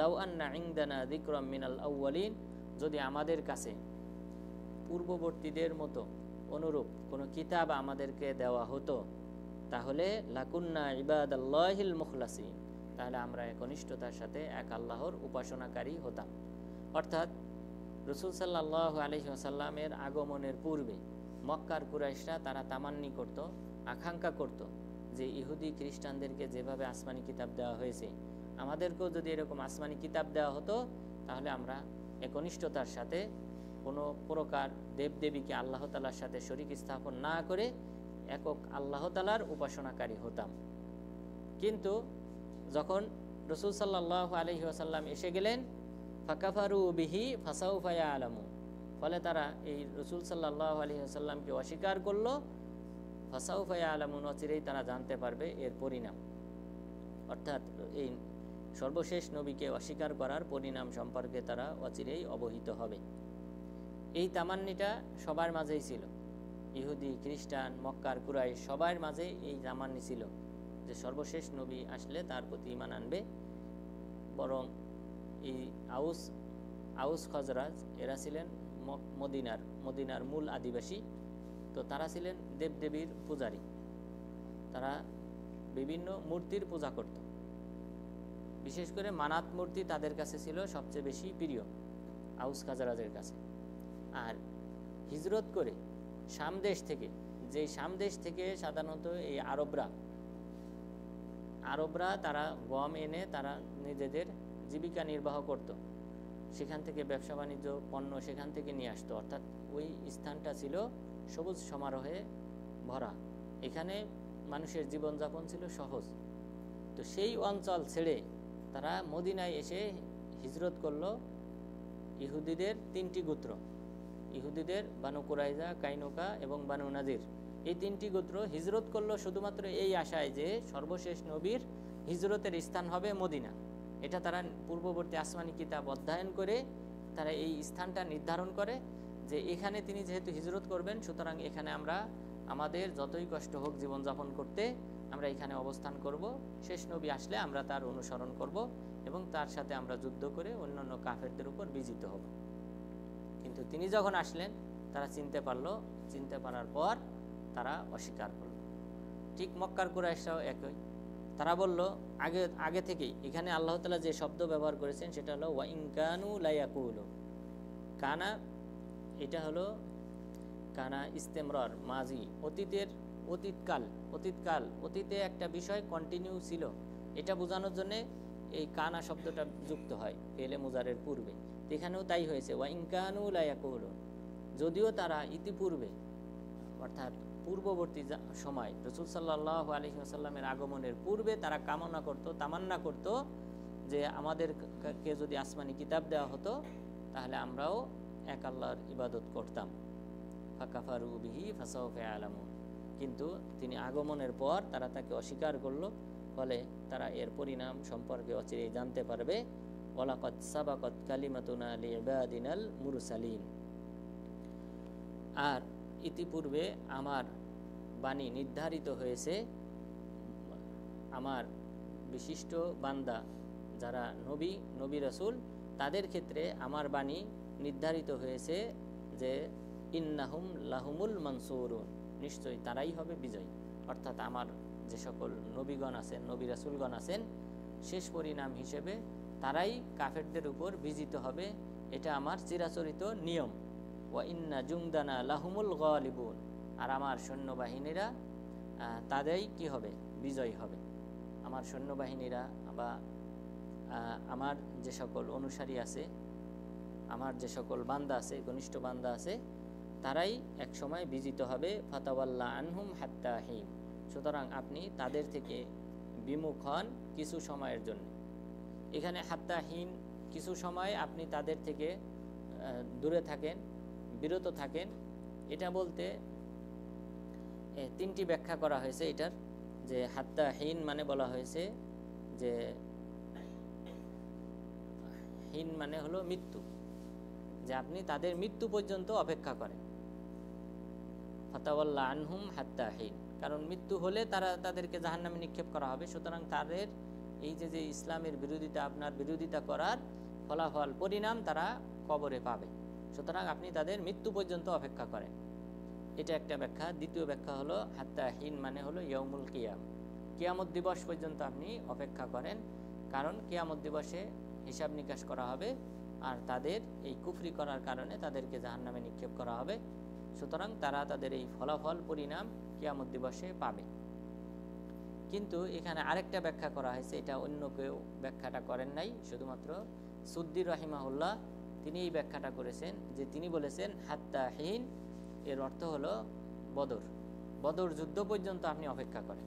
A: লাউ আন্না ইনদানা যিকরাম মিনাল আউয়ালিন, যদি আমাদের কাছে পূর্ববর্তীদের মতো অনুরূপ কোনো কিতাব আমাদেরকে দেওয়া হতো, তাহলে লাকুন্না ইবাদাল্লাহিল মুখলাসিন, তাহলে আমরা একনিষ্ঠতার সাথে এক আল্লাহর উপাসনাকারী হতাম। অর্থাৎ রাসূল সাল্লাল্লাহু আলাইহি ওয়াসাল্লামের আগমনের পূর্বে মক্কার কুরাইশরা তারা তামান্নি করত, আকাঙ্ক্ষা করত যে ইহুদি খ্রিস্টানদেরকে যেভাবে আসমানি কিতাব দেওয়া হয়েছে, আমাদেরকেও যদি এরকম আসমানি কিতাব দেওয়া হতো, তাহলে আমরা একনিষ্ঠতার সাথে কোনো প্রকার দেবদেবীকে আল্লাহ তাআলার সাথে শরীক স্থাপন না করে একক আল্লাহ তাআলার উপাসনাকারী হতাম। কিন্তু যখন রাসূল সাল্লাল্লাহু আলাইহি ওয়াসাল্লাম এসে গেলেন, ফাকাফারু বিহি ফাসাউফা ইয়ালামু, ফলে তারা এই রাসূল সাল্লাল্লাহু আলাইহি ওয়াসাল্লামকে অস্বীকার করলো। ফাসাউফা ইয়ালামুন, অচিরেই তারা জানতে পারবে এর পরিণাম। অর্থাৎ এই সর্বশেষ নবীকে অস্বীকার করার পরিণাম সম্পর্কে তারা অচিরেই অবহিত হবে। এই তামান্নিটা সবার মাঝেই ছিল, ইহুদি খ্রিস্টান মক্কার কুরাইশ সবার মাঝে এই তামান্নি ছিল যে সর্বশেষ নবী আসলে তার প্রতি ঈমান আনবে। বরং এই আউস খজরাজ এরা ছিলেন মদিনার মূল আদিবাসী, তো তারা ছিলেন দেবদেবীর পূজারী, তারা বিভিন্ন মূর্তির পূজা করত। বিশেষ করে মানাত মূর্তি তাদের কাছে ছিল সবচেয়ে বেশি প্রিয় আউস খাজরাজের কাছে। আর হিজরত করে শামদেশ থেকে, যেই শামদেশ থেকে সাধারণত এই আরবরা তারা গম এনে তারা নিজেদের জীবিকা নির্বাহ করত, সেখান থেকে ব্যবসা বাণিজ্য পণ্য সেখান থেকে নিয়ে আসতো। অর্থাৎ ওই স্থানটা ছিল সবুজ সমারোহে ভরা, এখানে মানুষের জীবনযাপন ছিল সহজ। তো সেই অঞ্চল ছেড়ে তারা মদিনায় এসে হিজরত করলো ইহুদিদের তিনটি গোত্র, ইহুদিদের বানু কুরাইজা, কাইনুকা এবং বানু নাজির, এই তিনটি গোত্র হিজরত করলো শুধুমাত্র এই আশায় যে সর্বশেষ নবীর হিজরতের স্থান হবে মদিনা। এটা তারা পূর্ববর্তী আসমানি কিতাব অধ্যয়ন করে তারা এই স্থানটা নির্ধারণ করে যে এখানে তিনি যেহেতু হিজরত করবেন, সুতরাং এখানে আমরা আমাদের যতই কষ্ট হোক জীবনযাপন করতে আমরা এখানে অবস্থান করব, শেষ নবী আসলে আমরা তার অনুসরণ করব এবং তার সাথে আমরা যুদ্ধ করে অন্যান্য কাফেরদের উপর বিজিত হব। কিন্তু তিনি যখন আসলেন তারা চিনতে পারার পর তারা অস্বীকার করল। ঠিক মক্কার কুরাইশরাও একই, তারা বলল আগে থেকেই এখানে আল্লাহ তাআলা যে শব্দ ব্যবহার করেছেন সেটা হলো ওয়া ইন কানু লা ইয়াকুলু, কানা এটা হলো কানা ইস্তেমরার মাজি, অতীতে একটা বিষয় কন্টিনিউ ছিল, এটা বোঝানোর জন্য এই কানা শব্দটা যুক্ত হয় ফেলে মুজারের পূর্বে। এখানেও তাই হয়েছে, ওয়া ইন কানু লা ইয়াকুলুন, যদিও তারা ইতিপূর্বে অর্থাৎ পূর্ববর্তী সময় রাসূল সাল্লাল্লাহু আলাইহি ওয়াসাল্লামের আগমনের পূর্বে তারা তামান্না করত যে আমাদেরকে যদি আসমানি কিতাব দেওয়া হতো তাহলে আমরাও এক আল্লাহর ইবাদত করতাম। ফাকাফারু বিহি ফাসাউফা ইয়ালামুন, কিন্তু তিনি আগমনের পর তারা তাকে অস্বীকার করল, ফলে তারা এর পরিণাম সম্পর্কে অচিরেই জানতে পারবে। ওয়ালাকাদ সাবাকাত কালিমাতুনা লিইবাদিনাল মুরসালিন, আর ইতিপূর্বে আমার বাণী নির্ধারিত হয়েছে আমার বিশিষ্ট বান্দা যারা নবী রাসূল তাদের ক্ষেত্রে আমার বাণী নির্ধারিত হয়েছে যে ইন্নাহুম লাহুমুল মানসুরুন, নিশ্চয়ই তারাই হবে বিজয়ী। অর্থাৎ আমার যে সকল নবীগণ আছেন, নবী রাসূলগণ আছেন, শেষ পরিণাম হিসেবে তারাই কাফেরদের উপর বিজিত হবে, এটা আমার চিরাচরিত নিয়ম। ওয়া ইন্না জুনদানা লাহুমুল গালিবুন, আর আমার সৈন্যবাহিনীরা তাদেরই কি হবে, বিজয়ী হবে। আমার সৈন্যবাহিনীরা বা আমার যে সকল অনুসারী আছে, আমার যে সকল বান্দা আছে, ঘনিষ্ঠ বান্দা আছে, তারাই এক সময় বিজিত হবে। ফাতাওয়াল্লা আনহুম হাত্তা হিন, সুতরাং আপনি তাদের থেকে বিমুখ হন কিছু সময়ের জন্য। এখানে হাত্তা হিন, কিছু সময় আপনি তাদের থেকে দূরে থাকেন, বিরত থাকেন। এটা বলতে তিনটি ব্যাখ্যা করা হয়েছে এটার, যে হাত্তা হিন মানে বলা হয়েছে যে হিন মানে হলো মৃত্যু, যে আপনি তাদের মৃত্যু পর্যন্ত অপেক্ষা করেন। ফাতাওয়াল্লা আনহুম হাত্তা হিন, কারণ মৃত্যু হলে তাদেরকে জাহান্নামে নিক্ষেপ করা হবে। সুতরাং তাদের এই যে ইসলামের বিরোধিতা, আপনার বিরোধিতা করার ফলাফল পরিণাম তারা কবরে পাবে। সুতরাং আপনি তাদের মৃত্যু পর্যন্ত অপেক্ষা করেন, এটা একটা ব্যাখ্যা। দ্বিতীয় ব্যাখ্যা হলো হাত্তা হিন মানে হলো ইয়াউমুল কিয়াম, কিয়ামত দিবস পর্যন্ত আপনি অপেক্ষা করেন, কারণ কিয়ামত দিবসে হিসাব নিকাশ করা হবে আর তাদের এই কুফরি করার কারণে তাদেরকে জাহান্নামে নিক্ষেপ করা হবে। সুতরাং তারা তাদের এই ফলাফল পরিণাম কিয়ামত দিবসে পাবে। কিন্তু এখানে আরেকটা ব্যাখ্যা করা হয়েছে, এটা অন্য কেউ ব্যাখ্যাটা করেন নাই, শুধুমাত্র সুদ্দি রাহিমাহুল্লাহ তিনি এই ব্যাখ্যাটা করেছেন, যে তিনি বলেছেন হাত্তা হিন এর অর্থ হলো বদর যুদ্ধ পর্যন্ত আপনি অপেক্ষা করেন,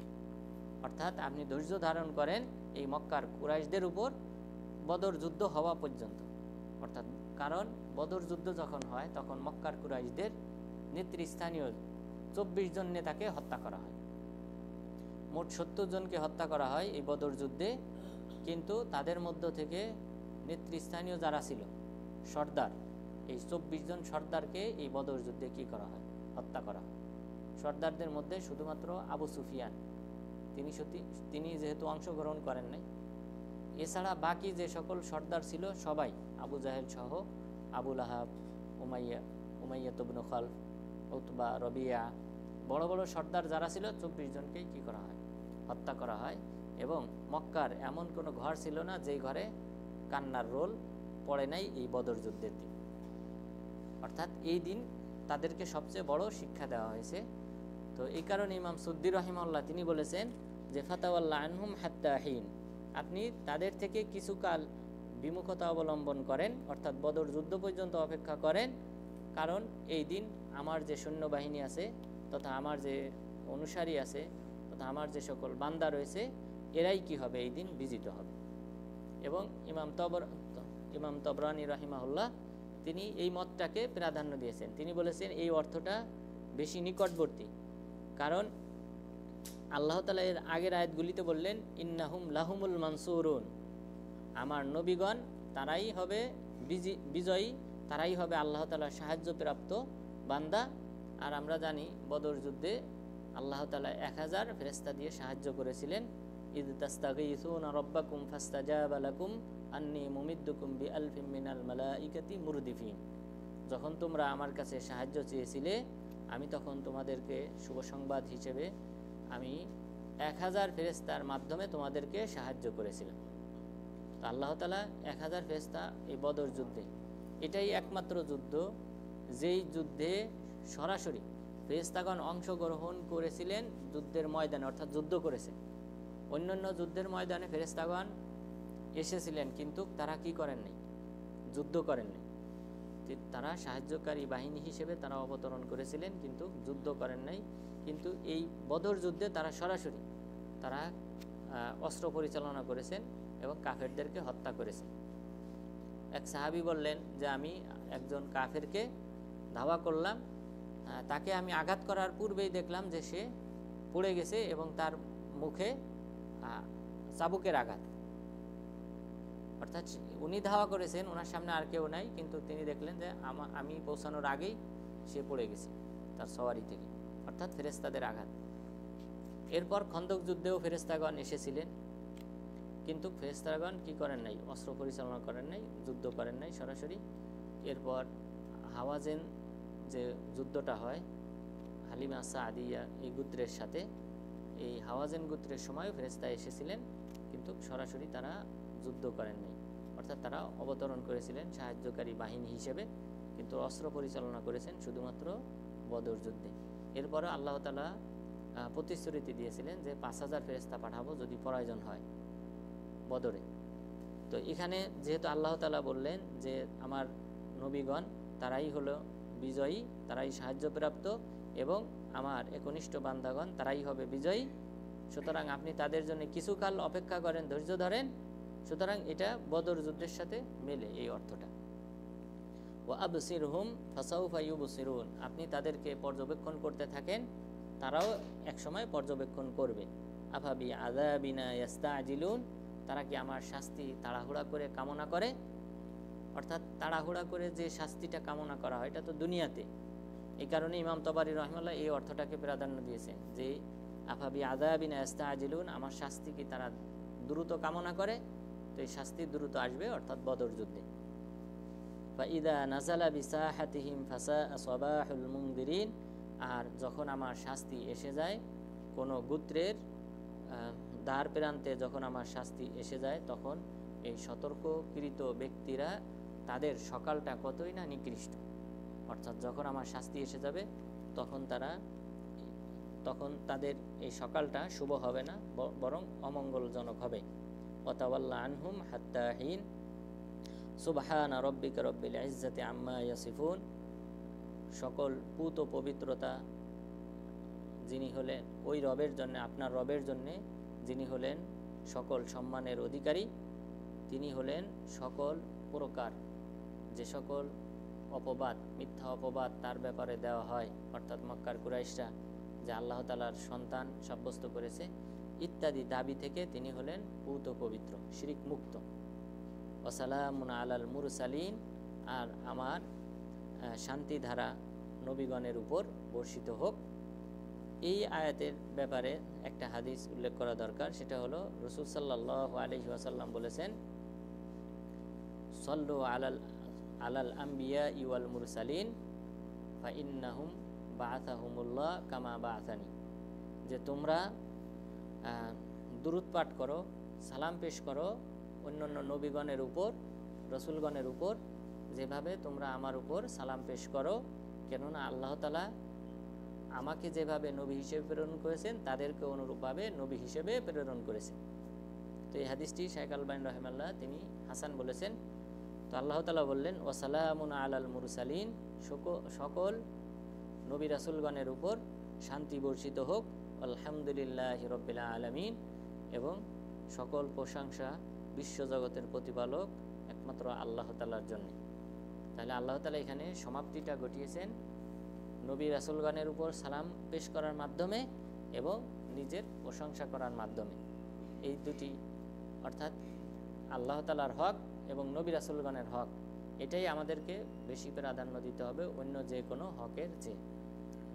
A: অর্থাৎ আপনি ধৈর্য ধারণ করেন এই মক্কার কুরাইশদের উপর বদর যুদ্ধ হওয়া পর্যন্ত। অর্থাৎ কারণ বদর যুদ্ধ যখন হয় তখন মক্কার কুরাইশদের নেতৃস্থানীয় 24 জন নেতাকে হত্যা করা হয়, মোট 70 জনকে হত্যা করা হয় এই বদর যুদ্ধে। কিন্তু তাদের মধ্য থেকে নেতৃস্থানীয় যারা ছিল সর্দার, এই 24 জন সর্দারকে এই বদর যুদ্ধে কি করা হয়, হত্যা করা হয়। সর্দারদের মধ্যে শুধুমাত্র আবু সুফিয়ান তিনি যেহেতু অংশগ্রহণ করেন নাই, এছাড়া বাকি যে সকল সর্দার ছিল সবাই, আবু জাহেল সহ, আবুল আহাব, উমাইয়া ইবনে খালফ, উতবা, রবিয়া, বড় বড় সর্দার যারা ছিল 24 জনকেই কি করা হয়, হত্যা করা হয়। এবং মক্কার এমন কোনো ঘর ছিল না যেই ঘরে কান্নার রোল পড়ে নাই এই বদর যুদ্ধের দিন। অর্থাৎ এই দিন তাদেরকে সবচেয়ে বড় শিক্ষা দেওয়া হয়েছে। তো এই কারণে ইমাম সুদ্দি রাহিমাহুল্লাহ তিনি বলেছেন যে ফাতাওয়াল্লা আনহুম হাত্তা হিন, আপনি তাদের থেকে কিছুকাল বিমুখতা অবলম্বন করেন, অর্থাৎ বদর যুদ্ধ পর্যন্ত অপেক্ষা করেন, কারণ এই দিন আমার যে সৈন্যবাহিনী আছে তথা আমার যে অনুসারী আছে তথা আমার যে সকল বান্দা রয়েছে এরাই কি হবে, এই দিন বিজিত হবে। এবং ইমাম তবরানি রাহিমাহুল্লাহ তিনি এই মতটাকে প্রাধান্য দিয়েছেন। তিনি বলেছেন এই অর্থটা বেশি নিকটবর্তী, কারণ আল্লাহ তাআলা এর আগের আয়াতগুলিতে বললেন ইন্নাহুম লাহুমুল মানসুরুন, আমার নবীগণ তারাই হবে বিজয়ী, তারাই হবে আল্লাহ তাআলার সাহায্যপ্রাপ্ত বান্দা। আর আমরা জানি বদর যুদ্ধে আল্লাহ তাআলা 1000 ফেরেশতা দিয়ে সাহায্য করেছিলেন। ইয তাস্তাগীসুনা রাব্বাকুম ফাস্তাজাবা লাকুম আন্নী মুমিদ্দুকুম বিআলফিম মিনাল মালাইকাতি মুরদিফিন, যখন তোমরা আমার কাছে সাহায্য চেয়েছিলে আমি তখন তোমাদেরকে শুভ সংবাদ হিসেবে আমি 1000 ফেরেশতার মাধ্যমে তোমাদেরকে সাহায্য করেছিলাম। তো আল্লাহ তাআলা 1000 ফেরেশতা এই বদর যুদ্ধে, এটাই একমাত্র যুদ্ধ যেই যুদ্ধে সরাসরি ফেরেশতাগণ অংশগ্রহণ করেছিলেন যুদ্ধের ময়দানে, অর্থাৎ যুদ্ধ করেছে। অন্যান্য যুদ্ধের ময়দানে ফেরেশতাগণ এসেছিলেন কিন্তু তারা কি করেন নাই, যুদ্ধ করেন নাই। তারা সাহায্যকারী বাহিনী হিসেবে তারা অবতরণ করেছিলেন কিন্তু যুদ্ধ করেন নাই। কিন্তু এই বদর যুদ্ধে তারা সরাসরি অস্ত্র পরিচালনা করেছেন এবং কাফেরদেরকে হত্যা করেছেন। এক সাহাবী বললেন যে আমি একজন কাফেরকে ধাওয়া করলাম, তাকে আমি আঘাত করার পূর্বেই দেখলাম যে সে পড়ে গেছে এবং তার মুখে চাবুকের আঘাত, অর্থাৎ উনি ধাওয়া করেছেন, ওনার সামনে আর কেউ নাই, কিন্তু তিনি দেখলেন যে আমি পৌঁছানোর আগেই সে পড়ে গেছে তার সওয়ারি থেকে, অর্থাৎ ফেরেশতাদের আঘাত। এরপর খন্দক যুদ্ধেও ফেরেশতাগণ এসেছিলেন কিন্তু ফেরেশতাগণ কি করেন নাই, অস্ত্র পরিচালনা করেন নাই, যুদ্ধ করেন নাই সরাসরি। এরপর হাওয়াজেন যে যুদ্ধটা হয় হালিমা সাদিয়া এই গোত্রের সাথে, এই হাওয়াজেন গোত্রের সময়ও ফেরেশতা এসেছিলেন কিন্তু সরাসরি তারা যুদ্ধ করেন নাই, অর্থাৎ তারা অবতরণ করেছিলেন সাহায্যকারী বাহিনী হিসেবে, কিন্তু অস্ত্র পরিচালনা করেছেন শুধুমাত্র বদর যুদ্ধে। এরপরে আল্লাহ তাআলা প্রতিশ্রুতি দিয়েছিলেন যে 5000 ফেরেশতা পাঠাবো যদি প্রয়োজন হয় বদরে। তো এখানে যেহেতু আল্লাহ তাআলা বললেন যে আমার নবীগণ তারাই হলো বিজয়ী, তারাই সাহায্যপ্রাপ্ত এবং আমার একনিষ্ঠ বান্দাগণ তারাই হবে বিজয়ী, সুতরাং আপনি তাদের জন্য কিছুকাল অপেক্ষা করেন, ধৈর্য ধরেন। সুতরাং এটা বদর যুদ্ধের সাথে মেলে এই অর্থটা। ওয়া আবসিরহুম ফাসাউফা ইউবসিরুন, আপনি তাদেরকে পর্যবেক্ষণ করতে থাকেন, তারাও একসময় পর্যবেক্ষণ করবে। আফাবি আযাবিনা ইস্তাজিলুন, তারা কি আমার শাস্তি তাড়াহুড়া করে কামনা করে? অর্থাৎ তাড়াহুড়া করে যে শাস্তিটা কামনা করা হয় এটা তো দুনিয়াতে। এই কারণে ইমাম তবারী রাহিমাহুল্লাহ এই অর্থটাকে প্রাধান্য দিয়েছেন যে আফাবি আযাবিনা ইস্তাজিলুন, আমার শাস্তি কি তারা দ্রুত কামনা করে? তো এই শাস্তি দ্রুত আসবে, অর্থাৎ বদর যুদ্ধে। ফাইদা নাজালা বিসাহাতিহিম ফাসাআ সাবাহুল মুনদিরিন, আর যখন আমার শাস্তি এসে যায় কোনো গোত্রের দ্বার প্রান্তে, যখন আমার শাস্তি এসে যায় তখন এই সতর্ককৃত ব্যক্তিরা তাদের সকালটা কতই না নিকৃষ্ট। অর্থাৎ যখন আমার শাস্তি এসে যাবে তখন তাদের এই সকালটা শুভ হবে না, বরং অমঙ্গলজনক হবে। ওয়াতাওয়াল্লা আনহুম হাত্তা হিন, সুবহানা রব্বিকা রব্বিল ইজ্জাতি আম্মা ইয়াসিফুন, সকল পুত ও পবিত্রতা যিনি হলেন ওই রবের জন্য, আপনার রবের জন্যে, যিনি হলেন সকল সম্মানের অধিকারী, তিনি হলেন সকল প্রকার যে সকল অপবাদ, মিথ্যা অপবাদ তার ব্যাপারে দেওয়া হয়, অর্থাৎ মক্কার কুরাইশরা যে আল্লাহ তাআলার সন্তান সাব্যস্ত করেছে ইত্যাদি দাবি থেকে তিনি হলেন পুত ও পবিত্র, শিরিক মুক্ত। ওয়াসালামুন আলাল মুরসালিন, আর আমার শান্তিধারা নবীগণের উপর বর্ষিত হোক। এই আয়াতের ব্যাপারে একটা হাদিস উল্লেখ করা দরকার, সেটা হলো রাসূল সাল্লাল্লাহু আলাইহি ওয়াসাল্লাম বলেছেন, সল্লু আলাল আম্বিয়া ওয়াল মুরসালিন ফাইন্নাহুম বাআসাহুমুল্লাহ কামা বাআসানি, যে তোমরা দুরূদ পাঠ করো, সালাম পেশ করো অন্যান্য নবীগণের উপর, রসুলগণের উপর, যেভাবে তোমরা আমার উপর সালাম পেশ করো, কেননা আল্লাহ তাআলা আমাকে যেভাবে নবী হিসেবে প্রেরণ করেছেন তাদেরকে অনুরূপভাবে নবী হিসেবে প্রেরণ করেছেন। তো এই হাদিসটি শাইখ আলবানী রাহিমাহুল্লাহ তিনি হাসান বলেছেন। তো আল্লাহ তাআলা বললেন ওয়াসালামুন আলাল মুরসালিন, সকল নবী রাসূলগণের উপর শান্তি বর্ষিত হোক, আলহামদুলিল্লাহি রাব্বিল আলামিন, এবং সকল প্রশংসা বিশ্বজগতের প্রতিপালক একমাত্র আল্লাহ তাআলার জন্য। তাহলে আল্লাহ তাআলা এখানে সমাপ্তিটা ঘটিয়েছেন নবী রাসূলগণের উপর সালাম পেশ করার মাধ্যমে এবং নিজের প্রশংসা করার মাধ্যমে। এই দুটি, অর্থাৎ আল্লাহ তাআলার হক এবং নবী রাসূলগণের হক, এটাই আমাদেরকে বেশি প্রাধান্য দিতে হবে অন্য যে কোনো হকের চেয়ে।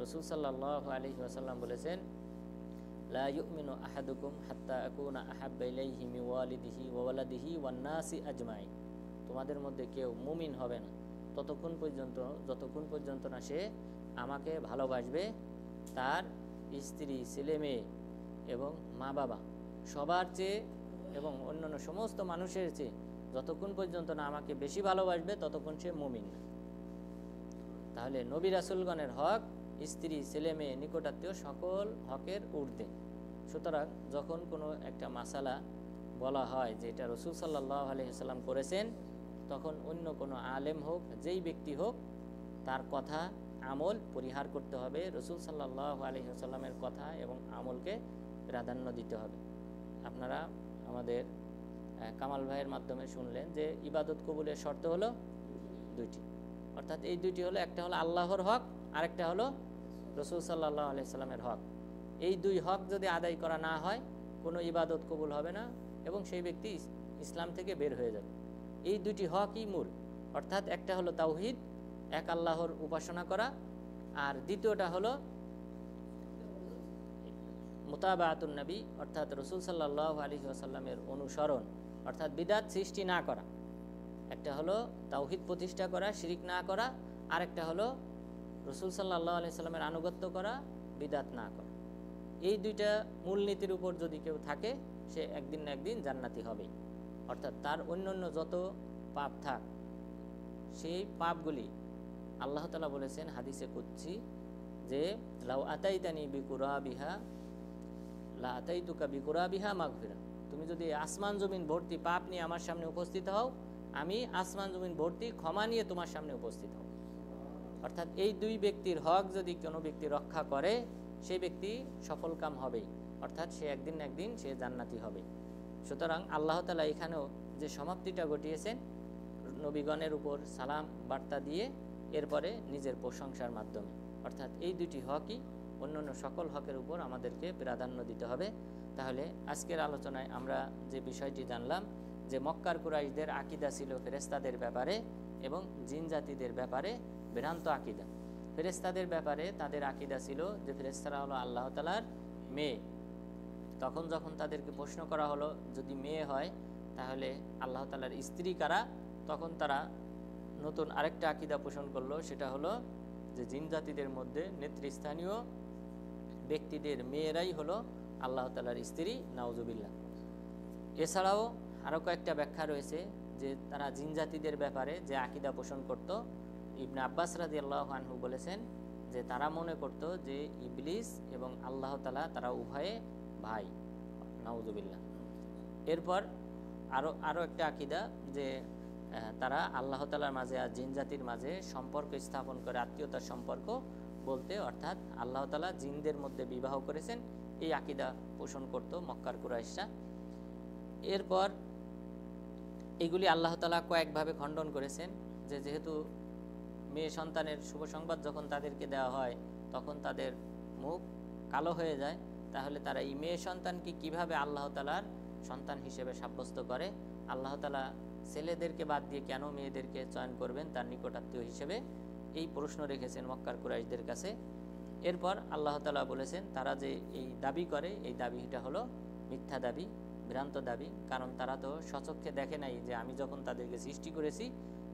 A: রাসূল সাল্লাল্লাহু আলাইহি ওয়াসাল্লাম বলেছেন, লা ইউমিনু আহাদুকুম হাত্তা আকুনা আহাব্বা ইলাইহি মিন ওয়ালিদিহি ওয়া ওয়ালাদিহি ওয়ান নাসি আজমাইন, তোমাদের মধ্যে কেউ মুমিন হবে না যতক্ষণ পর্যন্ত না সে আমাকে ভালোবাসবে, তার স্ত্রী, ছেলে মেয়ে এবং মা বাবা সবার চেয়ে এবং অন্যান্য সমস্ত মানুষের চেয়ে যতক্ষণ পর্যন্ত না আমাকে বেশি ভালোবাসবে ততক্ষণ সে মুমিন না। তাহলে নবী রাসূলগণের হক স্ত্রী, ছেলে মেয়ে, নিকটাত্মীয় সকল হকের ঊর্ধ্বে। সুতরাং যখন কোনো একটা মাসালা বলা হয় যে এটা রাসূল সাল্লাল্লাহু আলাইহি ওয়াসাল্লাম করেছেন, তখন অন্য কোনো আলেম হোক, যেই ব্যক্তি হোক, তার কথা আমল পরিহার করতে হবে, রাসূল সাল্লাল্লাহু আলাইহি ওয়াসাল্লামের কথা এবং আমলকে প্রাধান্য দিতে হবে। আপনারা আমাদের কামাল ভাইয়ের মাধ্যমে শুনলেন যে ইবাদত কবুলের শর্ত হলো দুইটি, অর্থাৎ এই দুইটি হলো, একটা হলো আল্লাহর হক, আরেকটা হলো রাসূল সাল্লাল্লাহু আলাইহি ওয়াসাল্লামের হক। এই দুই হক যদি আদায় করা না হয় কোনো ইবাদত কবুল হবে না এবং সেই ব্যক্তি ইসলাম থেকে বের হয়ে যাবে। এই দুটি হকই মূল, অর্থাৎ একটা হলো তাওহীদ, এক আল্লাহর উপাসনা করা, আর দ্বিতীয়টা হলো মুতাবাআতুন নবী, অর্থাৎ রাসূল সাল্লাল্লাহু আলাইহি ওয়াসাল্লামের অনুসরণ, অর্থাৎ বিদআত সৃষ্টি না করা। একটা হলো তাওহীদ প্রতিষ্ঠা করা, শিরিক না করা, আর একটা হলো রাসূল সাল্লাল্লাহু আলাইহি ওয়াসাল্লামের আনুগত্য করা, বিদআত না করা। এই দুইটা মূলনীতির উপর যদি কেউ থাকে সে একদিন না একদিন জান্নাতি হবেই। অর্থাৎ তার অন্যান্য যত পাপ থাক সেই পাপগুলি আল্লাহ তাআলা বলেছেন হাদিসে কুদসি যে লাউ আতাইতানি বিকুরাবিহা লা আতাইতুকা বিকুরাবিহা মাগফিরা, তুমি যদি আসমান জমিন ভর্তি পাপ নিয়ে আমার সামনে উপস্থিত হও, আমি আসমান জমিন ভর্তি ক্ষমা নিয়ে তোমার সামনে উপস্থিত হব। অর্থাৎ এই দুই ব্যক্তির হক যদি কোনো ব্যক্তি রক্ষা করে সেই ব্যক্তি সফল কাম হবেই, অর্থাৎ সে একদিন না একদিন সে জান্নাতি হবে। সুতরাং আল্লাহ তাআলা এখানেও যে সমাপ্তিটা ঘটিয়েছেন নবীগণের উপর সালাম বার্তা দিয়ে এরপরে নিজের প্রশংসার মাধ্যমে, অর্থাৎ এই দুটি হকই অন্যান্য সকল হকের উপর আমাদেরকে প্রাধান্য দিতে হবে। তাহলে আজকের আলোচনায় আমরা যে বিষয়টি জানলাম যে মক্কার কুরাইশদের আকিদা ছিল ফেরেশতাদের ব্যাপারে এবং জিন জাতিদের ব্যাপারে ভ্রান্ত আকিদা। ফেরেশতাদের ব্যাপারে তাদের আকিদা ছিল যে ফেরেশতারা হলো আল্লাহ তাআলার মেয়ে। তখন যখন তাদেরকে প্রশ্ন করা হলো যদি মেয়ে হয় তাহলে আল্লাহ তাআলার স্ত্রী কারা, তখন তারা নতুন আরেকটা আকিদা পোষণ করলো, সেটা হলো যে জিন জাতিদের মধ্যে নেতৃস্থানীয় ব্যক্তিদের মেয়েরাই হলো আল্লাহ তাআলার স্ত্রী, নাউজুবিল্লাহ। এছাড়াও আরও কয়েকটা ব্যাখ্যা রয়েছে যে তারা জিন জাতিদের ব্যাপারে যে আকিদা পোষণ করত। ইবনে আব্বাস রাদিয়াল্লাহু আনহু বলেছেন যে তারা মনে করত যে ইবলিস এবং আল্লাহ তাআলা তারা উভয়ে ভাই, নাউজুবিল্লাহ। এরপর আরও একটা আকিদা যে তারা আল্লাহ তাআলার মাঝে আর জিন জাতির মাঝে সম্পর্ক স্থাপন করে, আত্মীয়তার সম্পর্ক বলতে অর্থাৎ আল্লাহ তাআলা জিনদের মধ্যে বিবাহ করেছেন, এই আকিদা পোষণ করত মক্কার কুরাইশরা। এরপর এগুলি আল্লাহ তাআলা কয়েকভাবে খণ্ডন করেছেন যে যেহেতু মেয়ে সন্তানের শুভ সংবাদ যখন তাদেরকে দেওয়া হয় তখন তাদের মুখ কালো হয়ে যায়, তাহলে তারা এই মেয়ে সন্তানকে কিভাবে আল্লাহ তাআলার সন্তান হিসেবে সাব্যস্ত করে, আল্লাহ তাআলা ছেলেদেরকে বাদ দিয়ে কেন মেয়েদেরকে চয়ন করবেন তার নিকটাত্মীয় হিসেবে, এই প্রশ্ন রেখেছেন মক্কার কুরাইশদের কাছে। এরপর আল্লাহ তাআলা বলেছেন তারা যে এই দাবি করে এই দাবিটা হলো মিথ্যা দাবি, ভ্রান্ত দাবি, কারণ তারা তো স্বচক্ষে দেখে নাই যে আমি যখন তাদেরকে সৃষ্টি করেছি,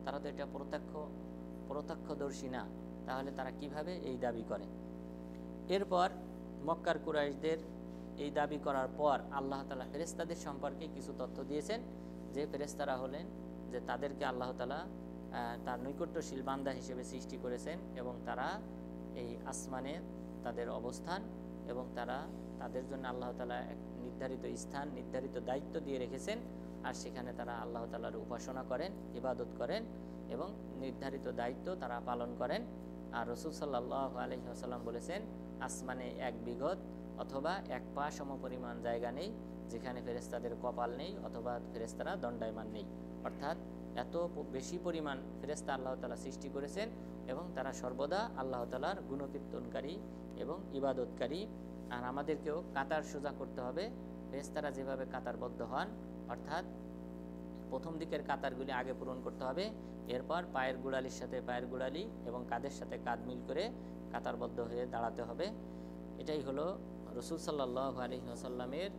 A: তারা তো এটা প্রত্যক্ষদর্শী না, তাহলে তারা কিভাবে এই দাবি করে। এরপর মক্কার কুরাইশদের এই দাবি করার পর আল্লাহ তাআলা ফেরেশতাদের সম্পর্কে কিছু তথ্য দিয়েছেন যে ফেরেশতারা হলেন যে তাদেরকে আল্লাহ তাআলা তার নৈকট্যশীল বান্দা হিসেবে সৃষ্টি করেছেন এবং তারা এই আসমানে তাদের অবস্থান এবং তাদের জন্য আল্লাহ তাআলা এক নির্ধারিত স্থান, নির্ধারিত দায়িত্ব দিয়ে রেখেছেন, আর সেখানে তারা আল্লাহ তাআলার উপাসনা করেন, ইবাদত করেন এবং নির্ধারিত দায়িত্ব তারা পালন করেন। আর রাসূল সাল্লাল্লাহু আলাইহি ওয়াসাল্লাম বলেছেন আসমানে এক বিঘত অথবা এক পা সমপরিমাণ জায়গা নেই যেখানে ফেরেশতাদের কপাল নেই অথবা ফেরেশতারা দণ্ডায়মান নেই, অর্থাৎ এত বেশি পরিমাণ ফেরেশতা আল্লাহ তাআলা সৃষ্টি করেছেন এবং তারা সর্বদা আল্লাহ তাআলার গুণকীর্তনকারী এবং ইবাদতকারী। আর আমাদেরকেও কাতার সোজা করতে হবে, ফেরেশতারা যেভাবে কাতারবদ্ধ হন, অর্থাৎ প্রথম দিকের কাতারগুলি আগে পূরণ করতে হবে, এরপর পায়ের গোড়ালির সাথে পায়ের গোড়ালি এবং কাঁধের সাথে কাঁধ মিল করে কাতারবদ্ধ হয়ে দাঁড়াতে হবে। এটাই হলো রাসূল সাল্লাল্লাহু আলাইহি ওয়াসাল্লামের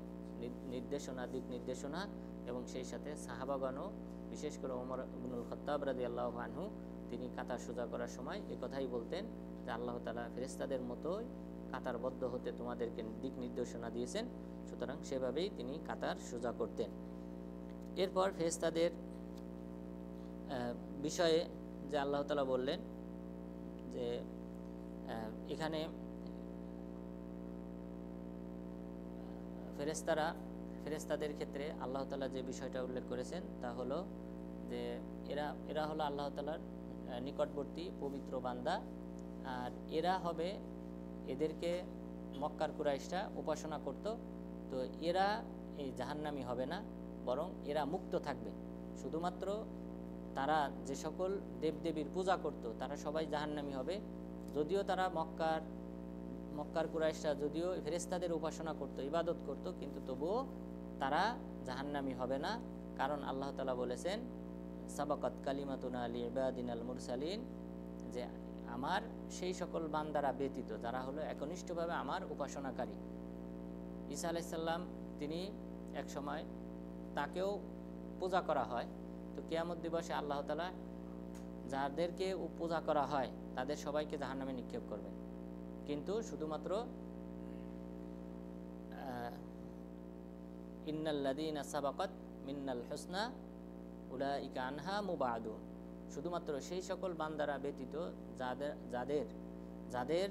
A: নির্দেশনা, দিক নির্দেশনা, এবং সেই সাথে সাহাবাগণও বিশেষ করে ওমর ইবনুল খাত্তাব রাদিয়াল্লাহু আনহু তিনি কাতার সোজা করার সময় একথাই বলতেন যে আল্লাহ তাআলা ফেরেশতাদের মতোই কাতারবদ্ধ হতে তোমাদেরকে দিক নির্দেশনা দিয়েছেন, সুতরাং সেভাবেই তিনি কাতার সোজা করতেন। এরপর ফেরেশতাদের বিষয়ে যে আল্লাহ তাআলা বললেন যে এখানে ফেরেশতাদের ক্ষেত্রে আল্লাহ তাআলা যে বিষয়টা উল্লেখ করেছেন তা হলো যে এরা হলো আল্লাহ তাআলার নিকটবর্তী পবিত্র বান্দা, আর এদেরকে মক্কার কুরাইশরা উপাসনা করত, তো এরা এই জাহান্নামী হবে না, বরং এরা মুক্ত থাকবে। শুধুমাত্র তারা যে সকল দেবদেবীর পূজা করত তারা সবাই জাহান্নামী হবে, যদিও তারা মক্কার কুরাইশরা যদিও ফেরেশতাদের উপাসনা করত, ইবাদত করত, কিন্তু তবুও তারা জাহান্নামী হবে না, কারণ আল্লাহ তাআলা বলেছেন সাবাকাত কালিমাতুনা লিইবাদিনাল মুরসালিন, যে আমার সেই সকল বান্দারা ব্যতীত যারা হলো একনিষ্ঠভাবে আমার উপাসনাকারী। ঈসা আলাইহিস সালাম তিনি এক সময় তাকেও পূজা করা হয়, তো কিয়ামত দিবসে আল্লাহ তাআলা যাদেরকে পূজা করা হয় তাদের সবাইকে জাহান্নামে নিক্ষেপ করবেন, কিন্তু শুধুমাত্র ইন্নাল্লাযীনা সাবাকাত মিন্নাল হুসনা উলাইকা আনহা মুবাদুন, শুধুমাত্র সেই সকল বান্দারা ব্যতীত যাদের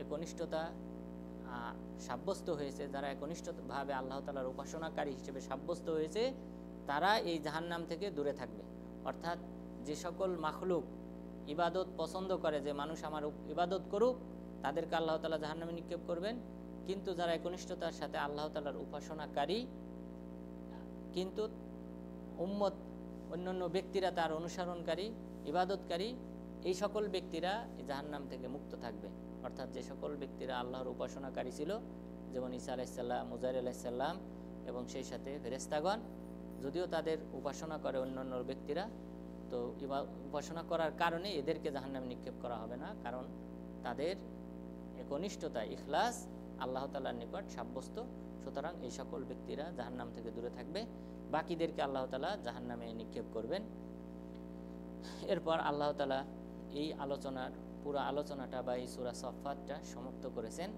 A: একনিষ্ঠতা সাব্যস্ত হয়েছে, যারা একনিষ্ঠভাবে আল্লাহ তাআলার উপাসনাকারী হিসেবে সাব্যস্ত হয়েছে, তারা এই জাহান্নাম থেকে দূরে থাকবে। অর্থাৎ যে সকল মাখলুক ইবাদত পছন্দ করে যে মানুষ আমার ইবাদত করুক, তাদেরকে আল্লাহ তাআলা জাহান্নামে নিক্ষেপ করবেন, কিন্তু যারা একনিষ্ঠতার সাথে আল্লাহ তাআলার উপাসনাকারী কিন্তু উম্মত অন্যান্য ব্যক্তিরা তার অনুসরণকারী ইবাদতকারী, এই সকল ব্যক্তিরা জাহান্নাম থেকে মুক্ত থাকবে। অর্থাৎ যে সকল ব্যক্তিরা আল্লাহর উপাসনাকারী ছিল, যেমন ঈসা আলাইহিসসালাম, উজাইর আলাইহিসসালাম এবং সেই সাথে ফেরেশতাগণ, যদিও তাদের উপাসনা করে অন্যান্য ব্যক্তিরা, তো উপাসনা করার কারণে এদেরকে জাহান্নামে নিক্ষেপ করা হবে না, কারণ তাদের একনিষ্ঠতা ইখলাস আল্লাহ তাআলার নিকট সাব্যস্ত। সুতরাং এই সকল ব্যক্তিরা জাহান্নাম থেকে দূরে থাকবে, বাকিদেরকে আল্লাহ তাআলা জাহান্নামে নিক্ষেপ করবেন। এরপর আল্লাহ তাআলা এই আলোচনার পুরো আলোচনাটা বা এই সূরা সাফফাতটা সমাপ্ত করেছেন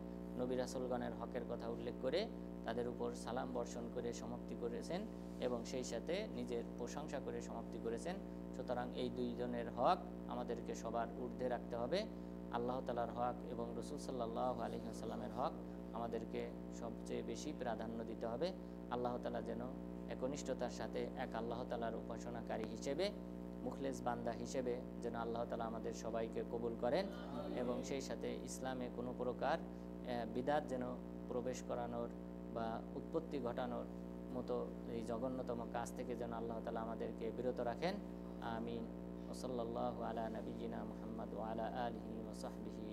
A: নবী রাসূলগণের হকের কথা উল্লেখ করে, তাদের উপর সালাম বর্ষণ করে সমাপ্তি করেছেন এবং সেই সাথে নিজের প্রশংসা করে সমাপ্তি করেছেন। সুতরাং এই দুইজনের হক আমাদেরকে সবার ঊর্ধ্বে রাখতে হবে। আল্লাহ তাআলার হক এবং রাসূল সাল্লাল্লাহু আলাইহি ওয়াসাল্লামের হক আমাদেরকে সবচেয়ে বেশি প্রাধান্য দিতে হবে। আল্লাহ তাআলা যেন একনিষ্ঠতার সাথে এক আল্লাহ তাআলার উপাসনাকারী হিসেবে, মুখলেস বান্দা হিসেবে যেন আল্লাহ তাআলা আমাদের সবাইকে কবুল করেন এবং সেই সাথে ইসলামে কোনো প্রকার বিদআত যেন প্রবেশ করানোর বা উৎপত্তি ঘটানোর মতো এই জঘন্যতম কাজ থেকে যেন আল্লাহ তাআলা আমাদেরকে বিরত রাখেন। আমিন। ওয়া সাল্লাল্লাহু আলা নাবিয়্যিনা মুহাম্মদ ওয়া আলা আলিহি ওয়া সাহবিহি